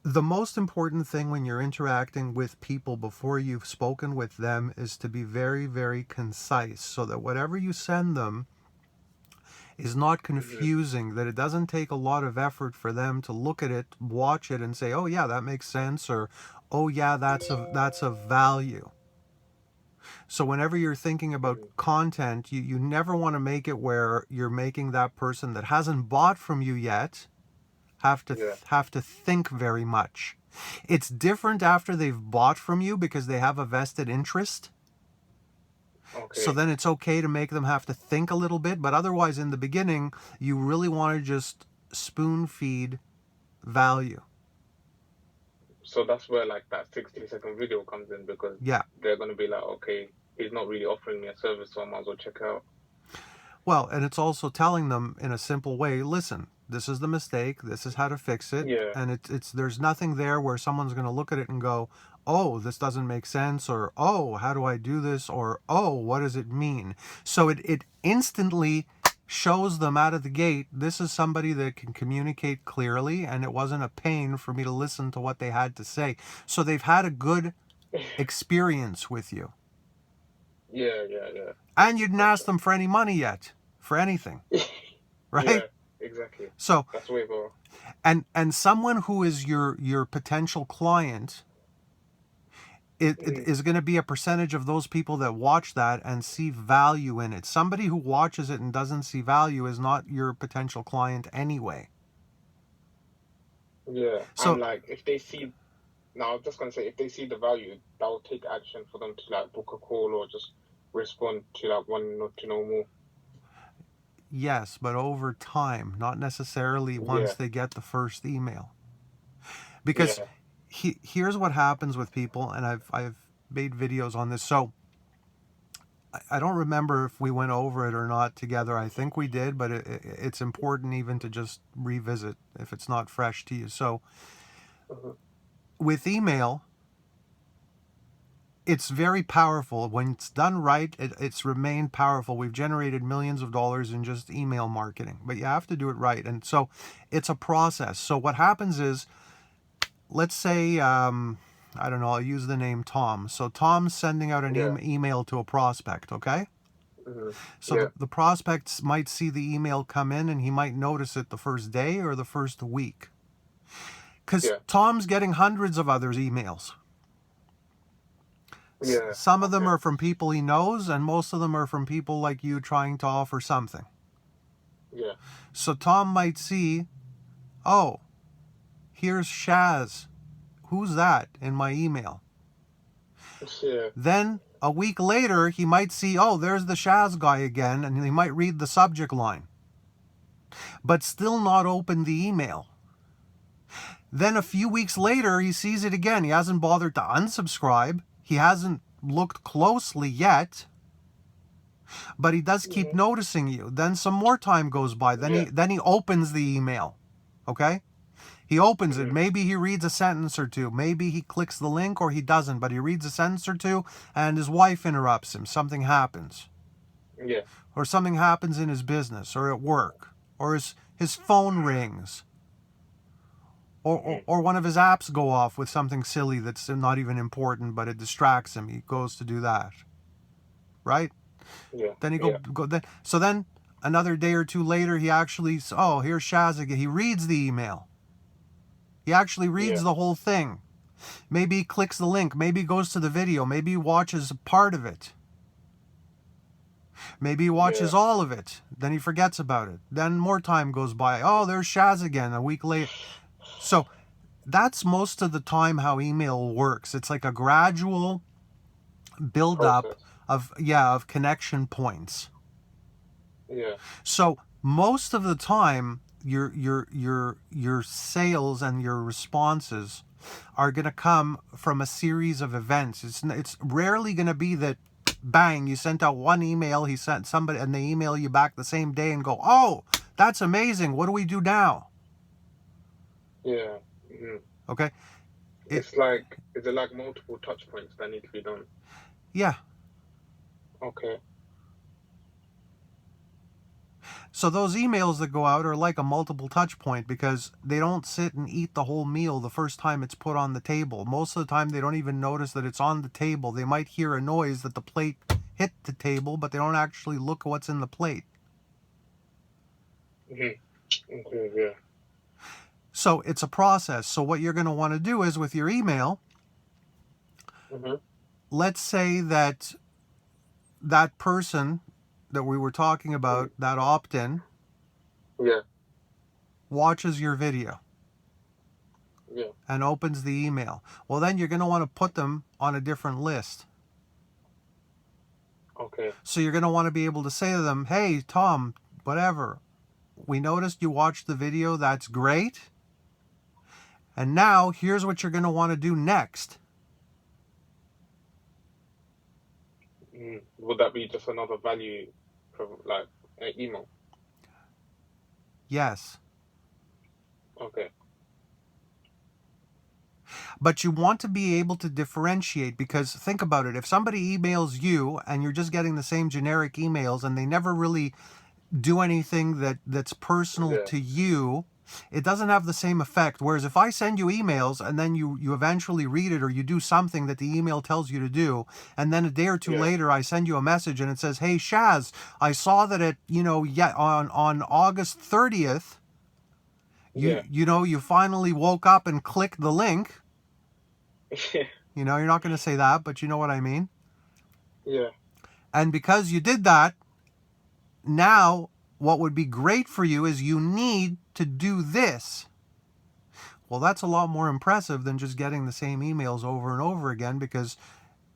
The most important thing when you're interacting with people before you've spoken with them is to be very, very concise, so that whatever you send them is not Hmm. confusing, that it doesn't take a lot of effort for them to look at it, watch it, and say, oh yeah, that makes sense, or oh yeah, that's of value. So whenever you're thinking about Hmm. content, you never want to make it where you're making that person that hasn't bought from you yet Yeah. have to think very much. It's different after they've bought from you because they have a vested interest. So Okay. then it's okay to make them have to think a little bit, but otherwise in the beginning, you really want to just spoon feed value. So that's where like that 60-second video comes in because Yeah. they're gonna be like, okay, he's not really offering me a service, so I might as well check out. Well, and it's also telling them in a simple way, listen, this is the mistake, this is how to fix it, Yeah. and it's there's nothing there where someone's going to look at it and go, "Oh, this doesn't make sense," or "Oh, how do I do this?" or "Oh, what does it mean?" So it instantly shows them out of the gate, this is somebody that can communicate clearly, and it wasn't a pain for me to listen to what they had to say. So they've had a good experience with you. Yeah, yeah, yeah. And you didn't ask Gotcha. them for any money yet, for anything, right? Yeah, exactly. So, That's way better. and someone who is your potential client, it Hmm. is going to be a percentage of those people that watch that and see value in it. Somebody who watches it and doesn't see value is not your potential client anyway. Yeah, and So like if they see, now I was just gonna say if they see the value, that will take action for them to like book a call or just respond to like wanting to know more. yes, but over time, not necessarily once Yeah, they get the first email. Because yeah, here's what happens with people, and I've made videos on this. So I don't remember if we went over it or not together. I think we did, but it's important even to just revisit if it's not fresh to you. So hmm, with email, it's very powerful. When it's done right, it's remained powerful. We've generated millions of dollars in just email marketing, but you have to do it right. And so it's a process. So what happens is, let's say, I don't know, I'll use the name Tom. So Tom's sending out an yeah, email to a prospect, okay? hmm, So yeah, the prospects might see the email come in and he might notice it the first day or the first week. Because yeah, Tom's getting hundreds of others' emails. yeah. Some of them Okay, are from people he knows, and most of them are from people like you trying to offer something. yeah, So Tom might see, oh, here's Shaz. Who's that in my email? yeah, Then a week later, he might see, oh, there's the Shaz guy again, and he might read the subject line, but still not open the email. Then a few weeks later, he sees it again. He hasn't bothered to unsubscribe. He hasn't looked closely yet, but he does keep hmm, noticing you. Then some more time goes by. yeah, Then he opens the email. Okay? He opens it. hmm, Maybe he reads a sentence or two. Maybe he clicks the link or he doesn't, but he reads a sentence or two and his wife interrupts him. Something happens. yeah, Or something happens in his business or at work. Or his phone rings. hmm, Or one of his apps go off with something silly that's not even important, but it distracts him. He goes to do that, right? yeah, Then he yeah, so then another day or two later, he actually, oh, here's Shaz again. He reads the email. He actually reads yeah, the whole thing. Maybe he clicks the link. Maybe he goes to the video. Maybe he watches part of it. Maybe he yeah, watches all of it. Then he forgets about it. Then more time goes by. Oh, there's Shaz again a week later. So that's most of the time how email works. It's like a gradual build up process. of connection points. Yeah, So most of the time your sales and your responses are going to come from a series of events. It's rarely going to be that bang, you sent out one email, he sent somebody and they email you back the same day and go, "Oh, that's amazing. What do we do now?" yeah. Hmm. Okay? It It's like, is it like multiple touch points that need to be done? yeah. Okay. So those emails that go out are like a multiple touch point because they don't sit and eat the whole meal the first time it's put on the table. Most of the time they don't even notice that it's on the table. They might hear a noise that the plate hit the table, but they don't actually look at what's in the plate. Okay, yeah. So it's a process. So what you're going to want to do is with your email, let's say that that person that we were talking about, that opt-in, Yeah. watches your video Yeah. and opens the email. Well, then you're going to want to put them on a different list. Okay. So you're going to want to be able to say to them, hey, Tom, whatever, we noticed you watched the video. That's great. And now here's what you're going to want to do next. Would that be just another value, like an email? Yes. Okay. But you want to be able to differentiate, because think about it. If somebody emails you and you're just getting the same generic emails and they never really do anything that's personal to you, it doesn't have the same effect. Whereas if I send you emails and then you eventually read it or you do something that the email tells you to do, and then a day or two later I send you a message and it says, hey, Shaz, I saw that on August 30th, you finally woke up and clicked the link. You're not going to say that, but you know what I mean? Yeah. And because you did that, now what would be great for you is you need to do this. Well, that's a lot more impressive than just getting the same emails over and over again, because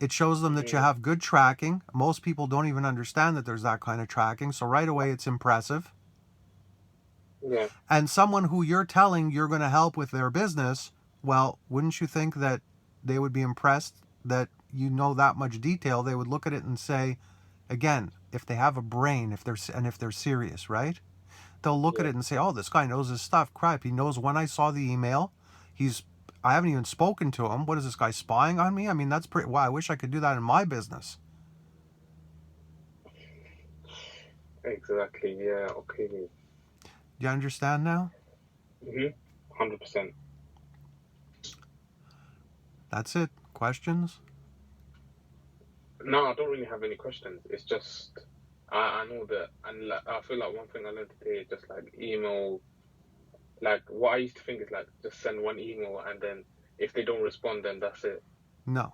it shows them that you have good tracking. Most people don't even understand that there's that kind of tracking. So right away, it's impressive. Yeah. And someone who you're telling you're going to help with their business, well, wouldn't you think that they would be impressed that you know that much detail? They would look at it and say, again, if they have a brain, if they're serious, right? They'll look at it and say, oh, this guy knows his stuff. Crap, he knows when I saw the email. I haven't even spoken to him. What is this guy spying on me? I mean, that's pretty, wow, I wish I could do that in my business. Exactly, yeah, okay. Do you understand now? 100%. That's it. Questions? No, I don't really have any questions. It's just, I know that, and like, I feel like one thing I learned today is just like email, like what I used to think is like just send one email and then if they don't respond, then that's it. No.